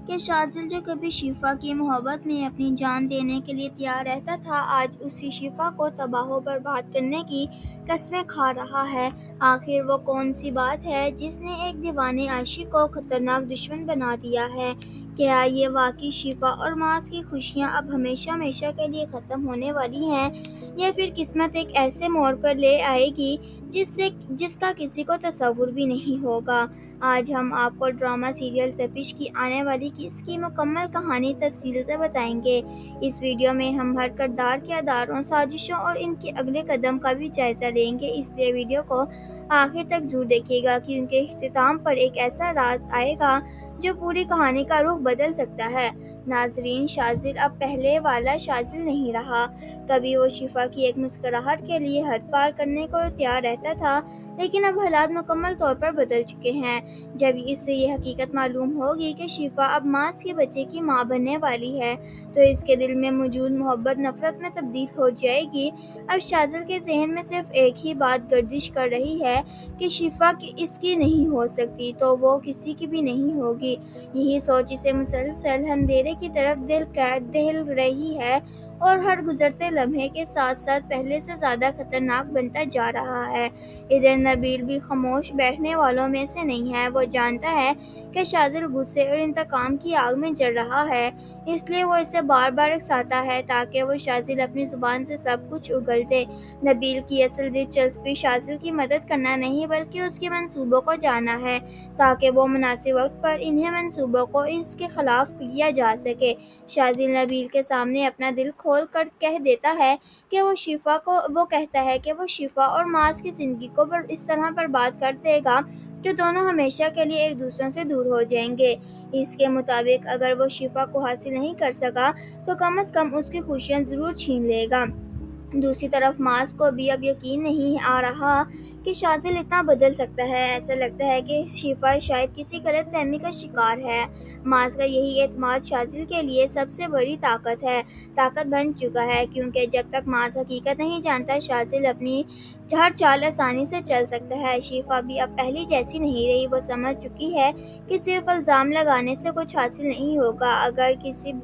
کہ شاذل جو کبھی شفا کی محبت میں اپنی جان دینے کے لیے تیار رہتا تھا، آج اسی شفا کو تباہ و برباد کرنے کی قسمیں کھا رہا ہے۔ آخر وہ کون سی بات ہے جس نے ایک دیوانے عاشق کو خطرناک دشمن بنا دیا ہے؟ کیا یہ واقعی شفا اور معاذ کی خوشیاں اب ہمیشہ ہمیشہ کے لیے ختم ہونے والی ہیں، یا پھر قسمت ایک ایسے موڑ پر لے آئے گی جس کا کسی کو تصور بھی نہیں ہوگا؟ آج ہم آپ کو ڈرامہ سیریل تپش کی آنے والی اس کی مکمل کہانی تفصیل سے بتائیں گے۔ اس ویڈیو میں ہم ہر کردار کے اداروں، سازشوں اور ان کے اگلے قدم کا بھی جائزہ لیں گے، اس لیے ویڈیو کو آخر تک ضرور دیکھیے گا، کیونکہ اختتام پر ایک ایسا راز آئے گا جو پوری کہانی کا رخ بدل سکتا ہے۔ ناظرین، شاذل اب پہلے والا شاذل نہیں رہا۔ کبھی وہ شفا کی ایک مسکراہٹ کے لیے حد پار کرنے کو تیار رہتا تھا، لیکن اب حالات مکمل طور پر بدل چکے ہیں۔ جب اس سے یہ حقیقت معلوم ہوگی کہ شفا اب معاذ کے بچے کی ماں بننے والی ہے، تو اس کے دل میں موجود محبت نفرت میں تبدیل ہو جائے گی۔ اب شاذل کے ذہن میں صرف ایک ہی بات گردش کر رہی ہے کہ شفا اس کی نہیں ہو سکتی تو وہ کسی کی بھی نہیں ہوگی۔ یہی سوچ اسے مسلسل اندھیرے کی طرف دھل رہی ہے اور ہر گزرتے لمحے کے ساتھ ساتھ پہلے سے زیادہ خطرناک بنتا جا رہا ہے۔ ادھر نبیل بھی خاموش بیٹھنے والوں میں سے نہیں ہے۔ وہ جانتا ہے کہ شاذل غصے اور انتقام کی آگ میں جل رہا ہے، اس لیے وہ اسے بار بار اکساتا ہے تاکہ وہ شاذل اپنی زبان سے سب کچھ اگل دے۔ نبیل کی اصل دلچسپی شاذل کی مدد کرنا نہیں بلکہ اس کے منصوبوں کو جاننا ہے، تاکہ وہ مناسب وقت پر انہیں منصوبوں کو اس کے خلاف کیا جا سکے۔ شاذل نبیل کے سامنے اپنا دل کھول کر کہہ دیتا ہے کہ وہ کہتا ہے کہ وہ شفا اور معاذ کی زندگی کو اس طرح برباد کر دے گا کہ دونوں ہمیشہ کے لیے ایک دوسرے سے دور ہو جائیں گے۔ اس کے مطابق اگر وہ شفا کو حاصل نہیں کر سکا تو کم از کم اس کی خوشیاں ضرور چھین لے گا۔ دوسری طرف معاذ کو بھی اب یقین نہیں آ رہا کہ شاذل اتنا بدل سکتا ہے۔ ایسا لگتا ہے کہ شفا شاید کسی غلط فہمی کا شکار ہے۔ معاذ کا یہی اعتماد شاذل کے لیے سب سے بڑی طاقت بن چکا ہے، کیونکہ جب تک معاذ حقیقت نہیں جانتا، شاذل اپنی ہر چال آسانی سے چل سکتا ہے۔ شفا بھی اب پہلی جیسی نہیں رہی۔ وہ سمجھ چکی ہے کہ صرف الزام لگانے سے کچھ حاصل نہیں ہوگا۔ اگر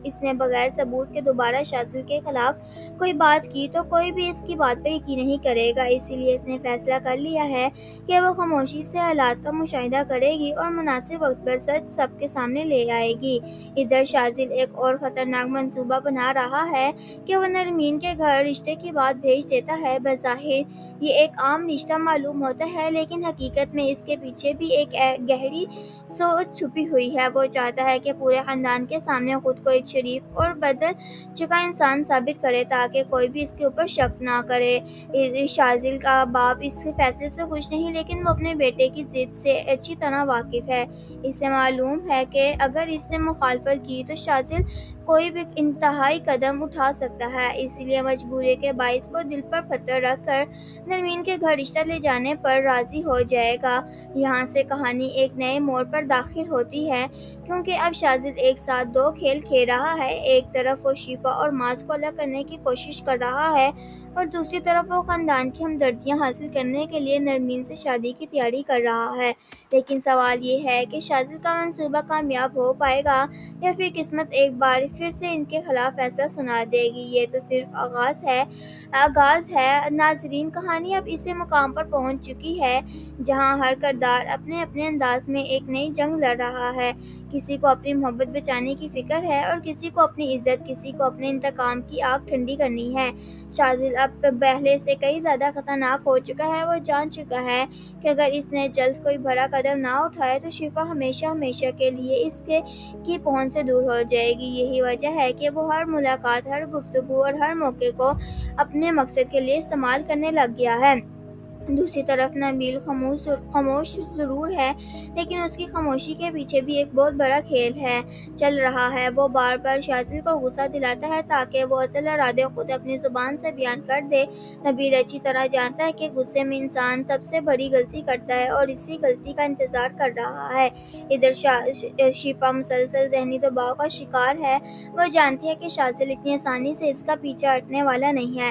اس نے بغیر ثبوت کے دوبارہ شاذل کے خلاف کوئی بات کی تو کوئی بھی اس کی بات پر یقین نہیں کرے گا، اسی لیے اس نے فیصلہ کر لیا ہے کہ وہ خاموشی سے حالات کا مشاہدہ کرے گی اور مناسب وقت پر سچ سب کے سامنے لے آئے گی۔ ادھر شاذل ایک اور خطرناک منصوبہ بنا رہا ہے کہ وہ نرمین کے گھر رشتے کی بات بھیج دیتا ہے۔ بظاہر یہ ایک عام رشتہ معلوم ہوتا ہے، لیکن حقیقت میں اس کے پیچھے بھی ایک گہری سوچ چھپی ہوئی ہے۔ وہ چاہتا ہے کہ پورے خاندان کے سامنے خود کو ایک شریف اور بدل چکا انسان ثابت کرے تاکہ کوئی بھی اس کے اوپر شک نہ کرے۔ شاذل کا باپ اس فیصلے سے خوش نہیں، لیکن وہ اپنے بیٹے کی ضد سے اچھی طرح واقف ہے۔ اسے معلوم ہے کہ اگر اس نے مخالفت کی تو شاذل کوئی بھی انتہائی قدم اٹھا سکتا ہے، اسی لیے مجبوری کے باعث وہ دل پر پتھر رکھ کر نرمین کے گھر رشتہ لے جانے پر راضی ہو جائے گا۔ یہاں سے کہانی ایک نئے موڑ پر داخل ہوتی ہے، کیونکہ اب شاذل ایک ساتھ دو کھیل کھیل رہا ہے۔ ایک طرف وہ شفا اور معاذ کو الگ کرنے کی کوشش کر رہا ہے اور دوسری طرف وہ خاندان کی ہمدردیاں حاصل کرنے کے لیے نرمین سے شادی کی تیاری کر رہا ہے۔ لیکن سوال یہ ہے کہ شاذل کا منصوبہ کامیاب ہو پائے گا یا پھر قسمت ایک بار پھر سے ان کے خلاف فیصلہ سنا دے گی؟ یہ تو صرف آغاز ہے۔ ناظرین، کہانی اب اسی مقام پر پہنچ چکی ہے جہاں ہر کردار اپنے اپنے انداز میں ایک نئی جنگ لڑ رہا ہے۔ کسی کو اپنی محبت بچانے کی فکر ہے اور کسی کو اپنی عزت، کسی کو اپنے انتقام کی آگ ٹھنڈی کرنی ہے۔ شاذل اب پہلے سے کئی زیادہ خطرناک ہو چکا ہے۔ وہ جان چکا ہے کہ اگر اس نے جلد کوئی بڑا قدم نہ اٹھایا تو شفا ہمیشہ ہمیشہ کے لیے اس کی پہنچ سے دور ہو جائے گی۔ یہی وجہ ہے کہ وہ ہر ملاقات، ہر گفتگو اور ہر موقع کو اپنے مقصد کے لیے استعمال کرنے لگ گیا ہے۔ دوسری طرف نبیل خاموش ضرور ہے، لیکن اس کی خاموشی کے پیچھے بھی ایک بہت بڑا کھیل چل رہا ہے۔ وہ بار بار شاذل کو غصہ دلاتا ہے تاکہ وہ اصل ارادے خود اپنی زبان سے بیان کر دے۔ نبیل اچھی طرح جانتا ہے کہ غصے میں انسان سب سے بڑی غلطی کرتا ہے اور اسی غلطی کا انتظار کر رہا ہے۔ ادھر شفا مسلسل ذہنی دباؤ کا شکار ہے۔ وہ جانتی ہے کہ شاذل اتنی آسانی سے اس کا پیچھا ہٹنے والا نہیں ہے،